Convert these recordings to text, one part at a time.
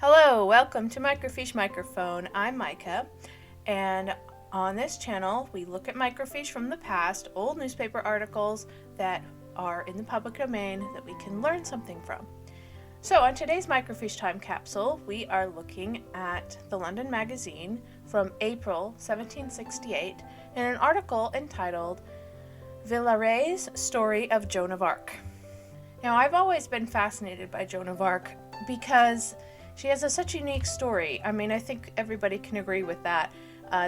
Hello, welcome to Microfiche Microphone. I'm Micah, and on this channel we look at microfiche from the past, old newspaper articles that are in the public domain that we can learn something from. So on today's microfiche time capsule, we are looking at the London Magazine from April 1768 in an article entitled Viliaret's Story of Joan of Arc. Now, I've always been fascinated by Joan of Arc because she has such a unique story. I mean, I think everybody can agree with that.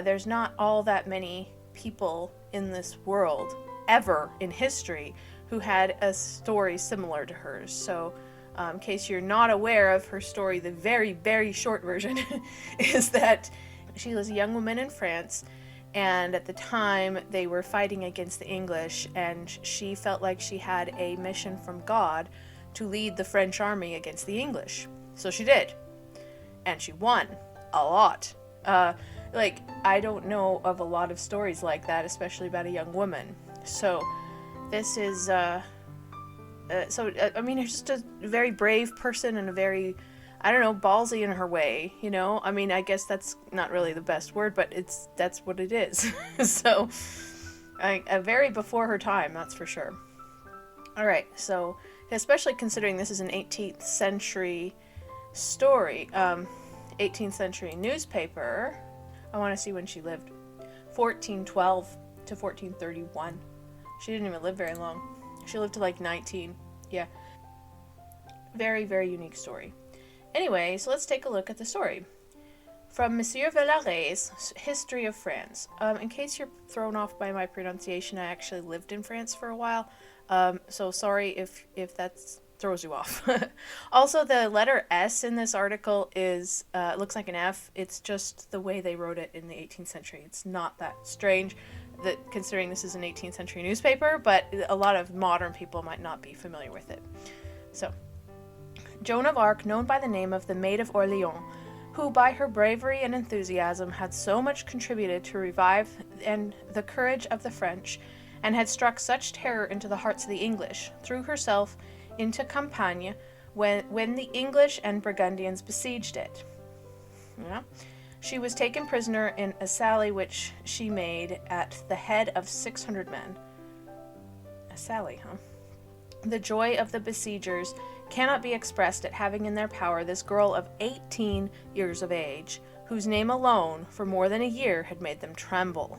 There's not all that many people in this world, ever in history, who had a story similar to hers. So, in case you're not aware of her story, the very, very short version is that she was a young woman in France, and at the time they were fighting against the English, and she felt like she had a mission from God to lead the French army against the English. So she did. And she won a lot. I don't know of a lot of stories like that, especially about a young woman. So this is, I mean, she's just a very brave person and a very, ballsy in her way, you know? I mean, I guess that's not really the best word, but that's what it is. So, very before her time, that's for sure. All right, so especially considering this is an 18th century story, 18th century newspaper. I want to see when she lived. 1412 to 1431. She didn't even live very long. She lived to like 19. Yeah. Very, very unique story. Anyway, so let's take a look at the story. From Monsieur Viliaret's History of France. In case you're thrown off by my pronunciation, I actually lived in France for a while. So sorry if that throws you off. Also, the letter S in this article is looks like an F. It's just the way they wrote it in the 18th century. It's not that strange, that considering this is an 18th century newspaper, but a lot of modern people might not be familiar with it. So, Joan of Arc, known by the name of the Maid of Orleans, who by her bravery and enthusiasm had so much contributed to revive the courage of the French, and had struck such terror into the hearts of the English, threw herself into Campagne when the English and Burgundians besieged it. Yeah. She was taken prisoner in a sally which she made at the head of 600 men. A sally, huh? The joy of the besiegers cannot be expressed at having in their power this girl of 18 years of age, whose name alone, for more than a year, had made them tremble.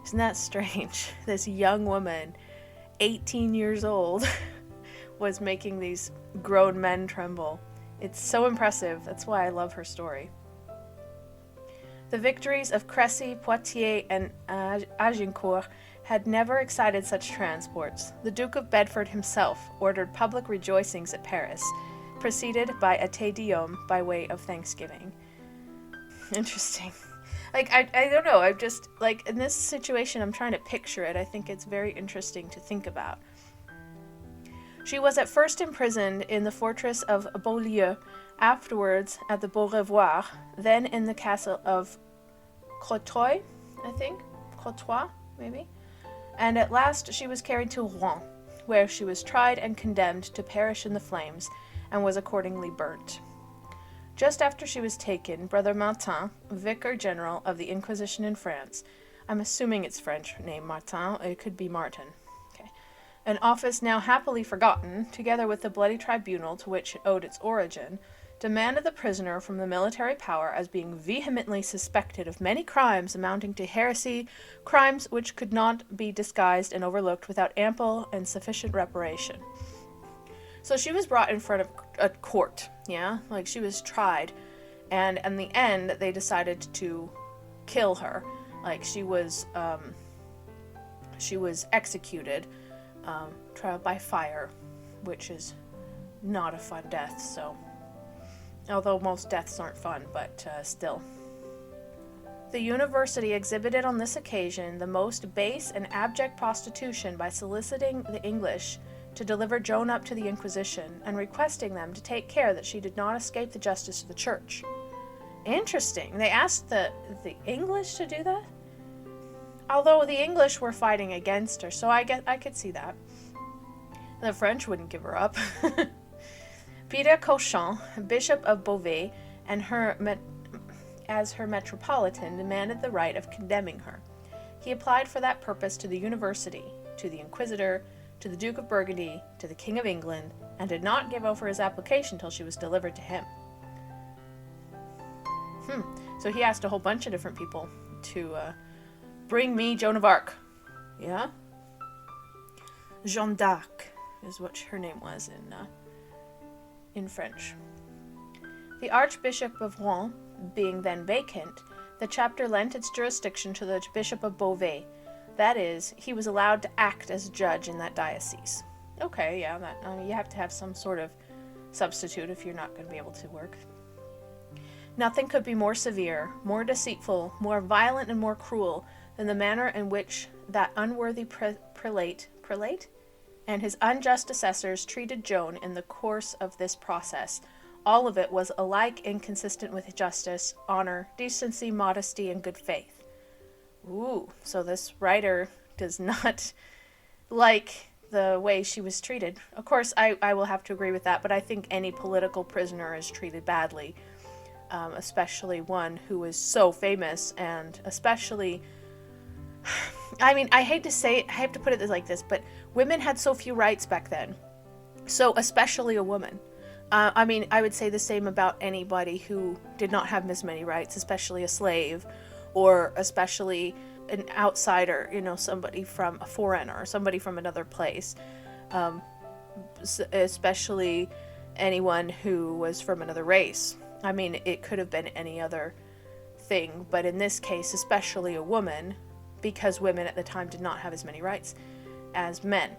Isn't that strange? This young woman, 18 years old, was making these grown men tremble. It's so impressive. That's why I love her story. The victories of Crécy, Poitiers, and Agincourt had never excited such transports. The Duke of Bedford himself ordered public rejoicings at Paris, preceded by a Te Deum by way of thanksgiving. Interesting. I don't know, I'm just, in this situation, I'm trying to picture it. I think it's very interesting to think about. She was at first imprisoned in the fortress of Beaulieu, afterwards at the Beau Revoir, then in the castle of Courtois, maybe? And at last she was carried to Rouen, where she was tried and condemned to perish in the flames, and was accordingly burnt. Just after she was taken, Brother Martin, Vicar General of the Inquisition in France, I'm assuming it's French name Martin, it could be Martin, an office now happily forgotten, together with the bloody tribunal to which it owed its origin, demanded the prisoner from the military power as being vehemently suspected of many crimes amounting to heresy, crimes which could not be disguised and overlooked without ample and sufficient reparation. So she was brought in front of a court, yeah? She was tried, and in the end, they decided to kill her. She was executed, trial by fire, which is not a fun death, so... Although most deaths aren't fun, but still. The university exhibited on this occasion the most base and abject prostitution by soliciting the English to deliver Joan up to the Inquisition, and requesting them to take care that she did not escape the justice of the Church. Interesting. They asked the English to do that? Although the English were fighting against her, so I could see that. The French wouldn't give her up. Peter Cauchon, Bishop of Beauvais, and as her metropolitan, demanded the right of condemning her. He applied for that purpose to the university, to the inquisitor, to the Duke of Burgundy, to the King of England, and did not give over his application till she was delivered to him. So he asked a whole bunch of different people to bring me Joan of Arc. Yeah? Jeanne d'Arc is what her name was in French. The Archbishop of Rouen being then vacant, the chapter lent its jurisdiction to the Bishop of Beauvais. That is, he was allowed to act as judge in that diocese. Okay, yeah, you have to have some sort of substitute if you're not going to be able to work. Nothing could be more severe, more deceitful, more violent, and more cruel than the manner in which that unworthy prelate and his unjust assessors treated Joan in the course of this process. All of it was alike inconsistent with justice, honor, decency, modesty, and good faith. Ooh, so this writer does not like the way she was treated. Of course, I will have to agree with that, but I think any political prisoner is treated badly, especially one who is so famous, and especially, I mean, I hate to say it, I have to put it like this, but women had so few rights back then. So especially a woman. I mean, I would say the same about anybody who did not have as many rights, especially a slave, or especially an outsider, somebody from a foreigner, or somebody from another place, especially anyone who was from another race. I mean, it could have been any other thing, but in this case, especially a woman, because women at the time did not have as many rights as men.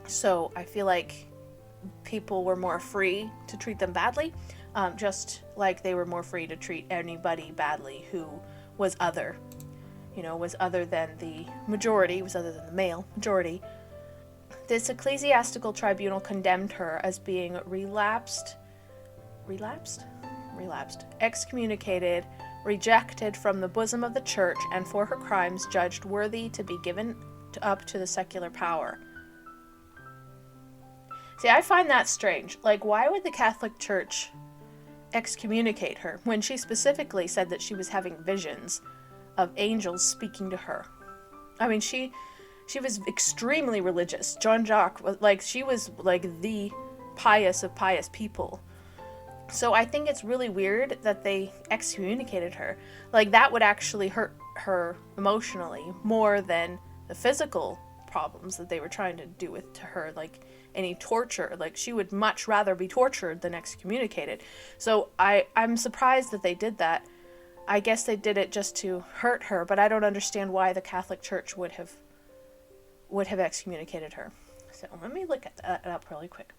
So I feel like people were more free to treat them badly, just like they were more free to treat anybody badly who was other, was other than the majority, was other than the male majority. This ecclesiastical tribunal condemned her as being relapsed, excommunicated, rejected from the bosom of the church, and for her crimes judged worthy to be given up to the secular power. See, I find that strange. Like, why would the Catholic Church excommunicate her when she specifically said that she was having visions of angels speaking to her? I mean, she was extremely religious. Jeanne d'Arc was she was like the pious of pious people. So I think it's really weird that they excommunicated her. Like, that would actually hurt her emotionally more than the physical problems that they were trying to do to her, like any torture. Like, she would much rather be tortured than excommunicated. So I'm surprised that they did that. I guess they did it just to hurt her, but I don't understand why the Catholic Church would have excommunicated her. So let me look at that up really quick.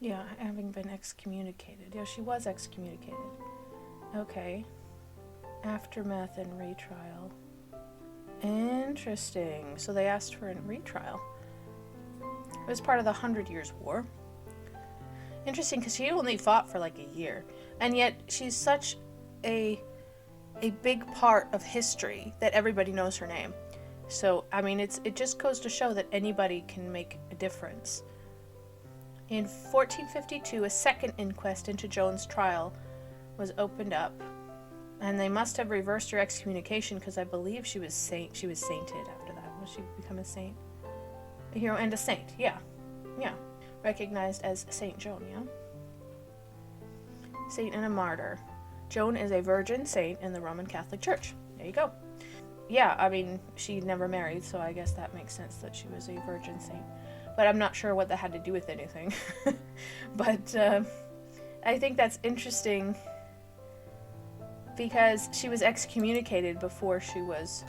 Yeah, having been excommunicated. Yeah, she was excommunicated. Okay. Aftermath and retrial. Interesting. So they asked for a retrial. It was part of the 100 Years' War. Interesting, because she only fought for like a year. And yet she's such a big part of history that everybody knows her name. So, I mean, it just goes to show that anybody can make a difference. In 1452, a second inquest into Joan's trial was opened up, and they must have reversed her excommunication because I believe she was sainted after that. Will she become a saint? A hero and a saint, yeah. Recognized as Saint Joan, yeah? Saint and a martyr. Joan is a virgin saint in the Roman Catholic Church. There you go. Yeah, I mean, she never married, so I guess that makes sense that she was a virgin saint. But I'm not sure what that had to do with anything. But I think that's interesting because she was excommunicated before she was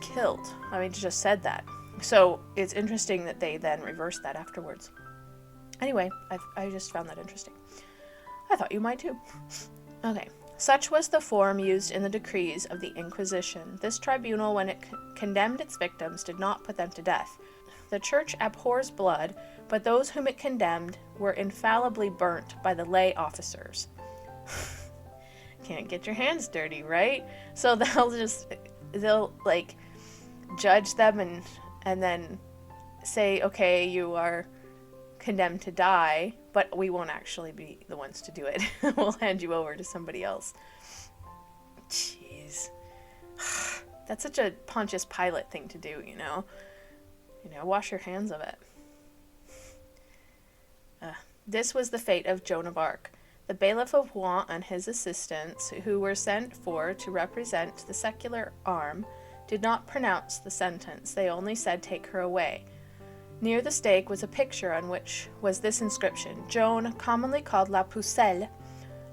killed. I mean, it just said that. So it's interesting that they then reversed that afterwards. Anyway, I just found that interesting. I thought you might too. Okay. Such was the form used in the decrees of the Inquisition. This tribunal, when it condemned its victims, did not put them to death. The Church abhors blood, but those whom it condemned were infallibly burnt by the lay officers. Can't get your hands dirty, right? So they'll like judge them and then say, okay, you are condemned to die, but we won't actually be the ones to do it. We'll hand you over to somebody else. Jeez. That's such a Pontius Pilate thing to do, you know? Wash your hands of it. This was the fate of Joan of Arc. The bailiff of Rouen and his assistants, who were sent for to represent the secular arm, did not pronounce the sentence. They only said, "Take her away." Near the stake was a picture on which was this inscription: Joan, commonly called La Pucelle,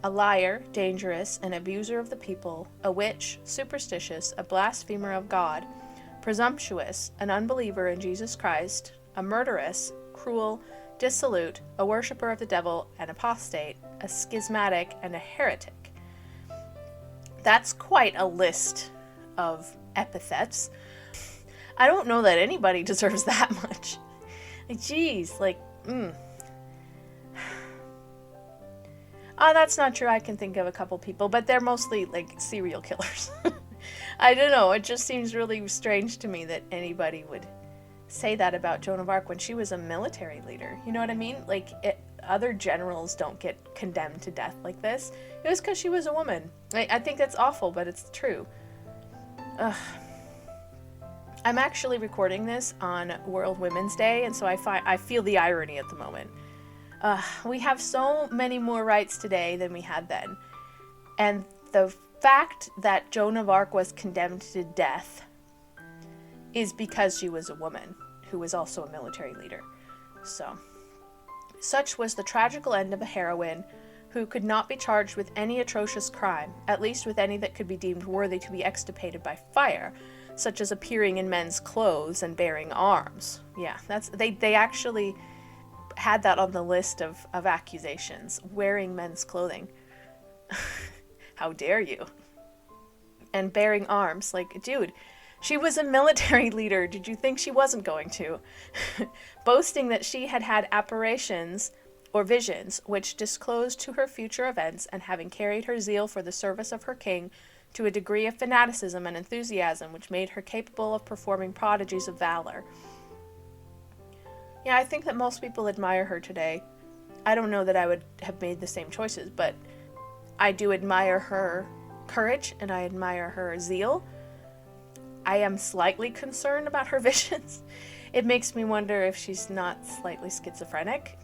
a liar, dangerous, an abuser of the people, a witch, superstitious, a blasphemer of God, presumptuous, an unbeliever in Jesus Christ, a murderess, cruel, dissolute, a worshipper of the devil, an apostate, a schismatic, and a heretic. That's quite a list of epithets. I don't know that anybody deserves that much. Geez, Oh, that's not true. I can think of a couple people, but they're mostly serial killers. I don't know. It just seems really strange to me that anybody would say that about Joan of Arc when she was a military leader. You know what I mean? Other generals don't get condemned to death like this. It was because she was a woman. I think that's awful, but it's true. Ugh. I'm actually recording this on World Women's Day, and so I feel the irony at the moment. We have so many more rights today than we had then. And the fact that Joan of Arc was condemned to death is because she was a woman who was also a military leader. So, such was the tragical end of a heroine who could not be charged with any atrocious crime, at least with any that could be deemed worthy to be extirpated by fire, such as appearing in men's clothes and bearing arms. Yeah, they actually had that on the list of accusations, wearing men's clothing. How dare you? And bearing arms, dude, she was a military leader. Did you think she wasn't going to? Boasting that she had had apparitions or visions which disclosed to her future events, and having carried her zeal for the service of her king to a degree of fanaticism and enthusiasm which made her capable of performing prodigies of valor. Yeah, I think that most people admire her today. I don't know that I would have made the same choices, but I do admire her courage and I admire her zeal. I am slightly concerned about her visions. It makes me wonder if she's not slightly schizophrenic.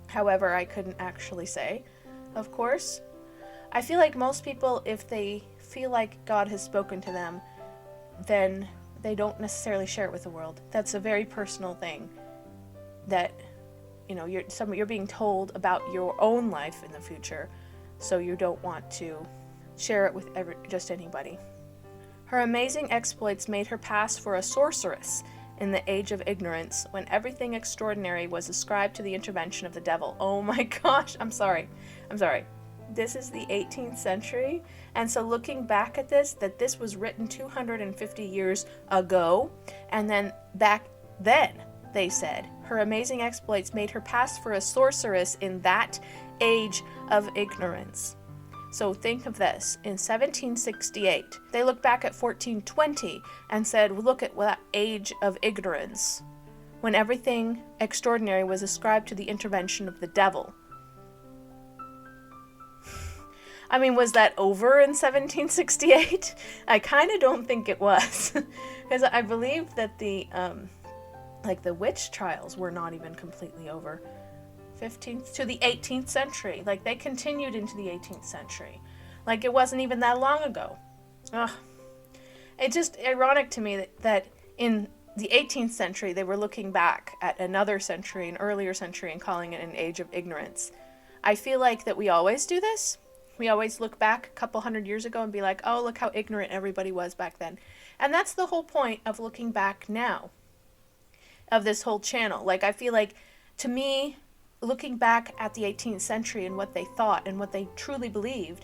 However, I couldn't actually say, of course. I feel like most people, if they feel like God has spoken to them, then they don't necessarily share it with the world. That's a very personal thing. That, you're being told about your own life in the future, so you don't want to share it with just anybody. Her amazing exploits made her pass for a sorceress in the age of ignorance, when everything extraordinary was ascribed to the intervention of the devil. Oh my gosh, I'm sorry. This is the 18th century, and so looking back at this was written 250 years ago, and then back then, they said, her amazing exploits made her pass for a sorceress in that age of ignorance. So think of this. In 1768, they looked back at 1420 and said, look at that age of ignorance, when everything extraordinary was ascribed to the intervention of the devil. I mean, was that over in 1768? I kind of don't think it was. Because I believe that the witch trials were not even completely over. 15th to the 18th century. They continued into the 18th century. It wasn't even that long ago. Ugh. It's just ironic to me that in the 18th century, they were looking back at another century, an earlier century, and calling it an age of ignorance. I feel like that we always do this. We always look back a couple hundred years ago and be like, oh, look how ignorant everybody was back then. And that's the whole point of looking back now, of this whole channel. I feel like, to me, looking back at the 18th century and what they thought and what they truly believed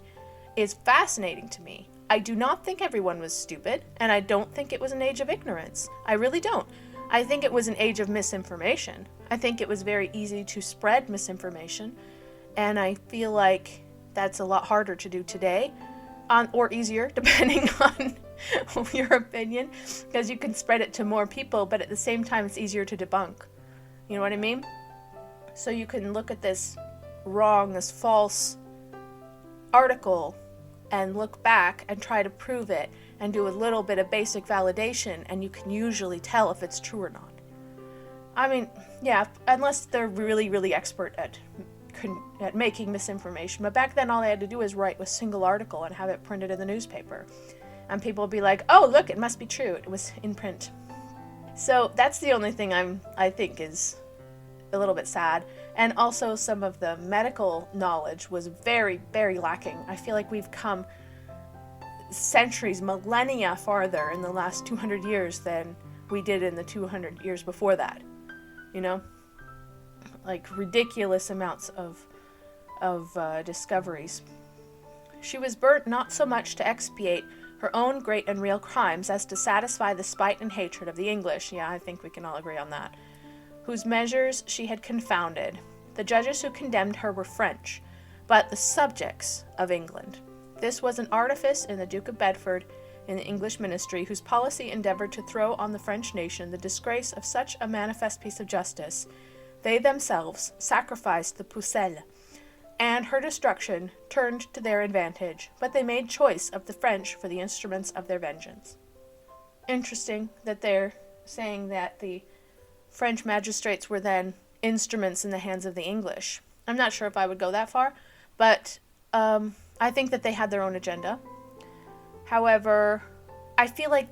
is fascinating to me. I do not think everyone was stupid, and I don't think it was an age of ignorance. I really don't. I think it was an age of misinformation. I think it was very easy to spread misinformation, and I feel like that's a lot harder to do today, or easier, depending on your opinion, because you can spread it to more people, but at the same time it's easier to debunk. You know what I mean? So you can look at this wrong, this false article and look back and try to prove it and do a little bit of basic validation, and you can usually tell if it's true or not. I mean, yeah, unless they're really, really expert at making misinformation. But back then, all they had to do was write a single article and have it printed in the newspaper. And people would be like, oh, look, it must be true. It was in print. So that's the only thing I think is a little bit sad. And also some of the medical knowledge was very, very lacking. I feel like we've come centuries, millennia farther in the last 200 years than we did in the 200 years before that. You know? Like ridiculous amounts of discoveries. She was burnt not so much to expiate her own great and real crimes as to satisfy the spite and hatred of the English, yeah, I think we can all agree on that, whose measures she had confounded. The judges who condemned her were French, but the subjects of England. This was an artifice in the Duke of Bedford, in the English ministry, whose policy endeavored to throw on the French nation the disgrace of such a manifest piece of justice. They themselves sacrificed the Pucelle, and her destruction turned to their advantage, but they made choice of the French for the instruments of their vengeance. Interesting that they're saying that the French magistrates were then instruments in the hands of the English. I'm not sure if I would go that far, but I think that they had their own agenda. However, I feel like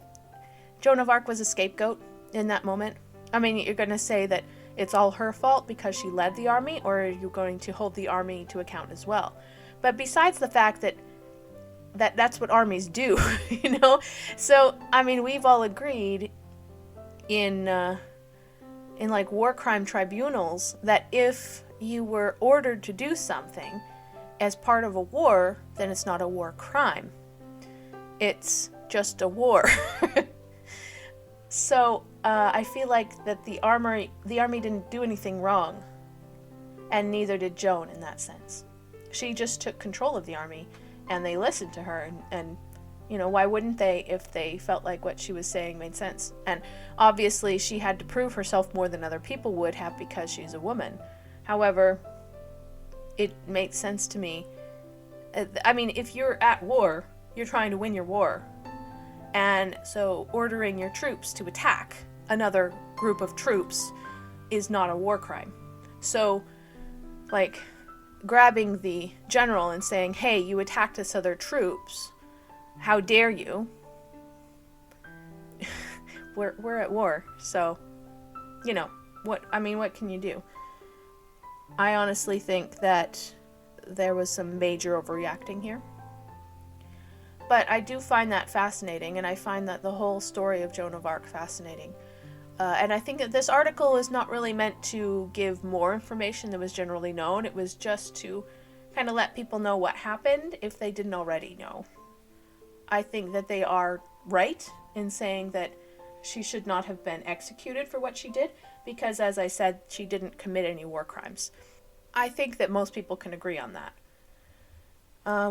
Joan of Arc was a scapegoat in that moment. I mean, you're going to say that it's all her fault because she led the army, or are you going to hold the army to account as well? But besides the fact that that's what armies do, you know? So, I mean, we've all agreed in like war crime tribunals that if you were ordered to do something as part of a war, then it's not a war crime. It's just a war. So, I feel like that the army didn't do anything wrong, and neither did Joan in that sense. She just took control of the army, and they listened to her, and you know, why wouldn't they if they felt like what she was saying made sense? And obviously she had to prove herself more than other people would have because she's a woman. However, it makes sense to me. I mean, if you're at war, you're trying to win your war. And so ordering your troops to attack another group of troops is not a war crime. So, like, grabbing the general and saying, hey, you attacked us other troops, how dare you? We're at war, so, you know, what can you do? I honestly think that there was some major overreacting here. But I do find that fascinating, and I find that the whole story of Joan of Arc fascinating. And I think that this article is not really meant to give more information than was generally known. It was just to kind of let people know what happened if they didn't already know. I think that they are right in saying that she should not have been executed for what she did, because, as I said, she didn't commit any war crimes. I think that most people can agree on that.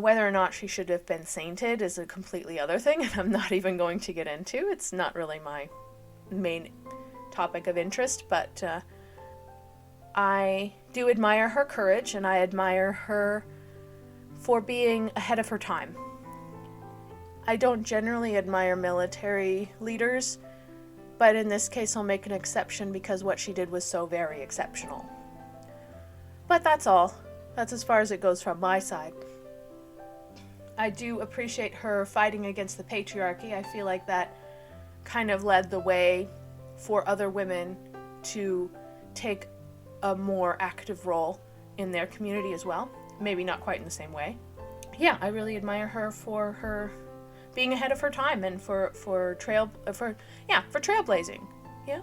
Whether or not she should have been sainted is a completely other thing, and I'm not even going to get into. It's not really my main topic of interest, but I do admire her courage, and I admire her for being ahead of her time. I don't generally admire military leaders, but in this case I'll make an exception because what she did was so very exceptional. But that's all. That's as far as it goes from my side. I do appreciate her fighting against the patriarchy. I feel like that kind of led the way for other women to take a more active role in their community as well. Maybe not quite in the same way. Yeah, I really admire her for her being ahead of her time and for trailblazing. Yeah,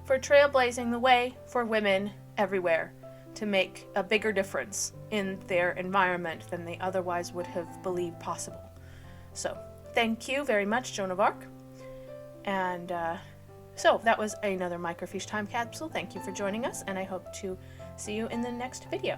for trailblazing the way for women everywhere to make a bigger difference in their environment than they otherwise would have believed possible. So, thank you very much, Joan of Arc. And so, that was another Microfiche time capsule. Thank you for joining us, and I hope to see you in the next video.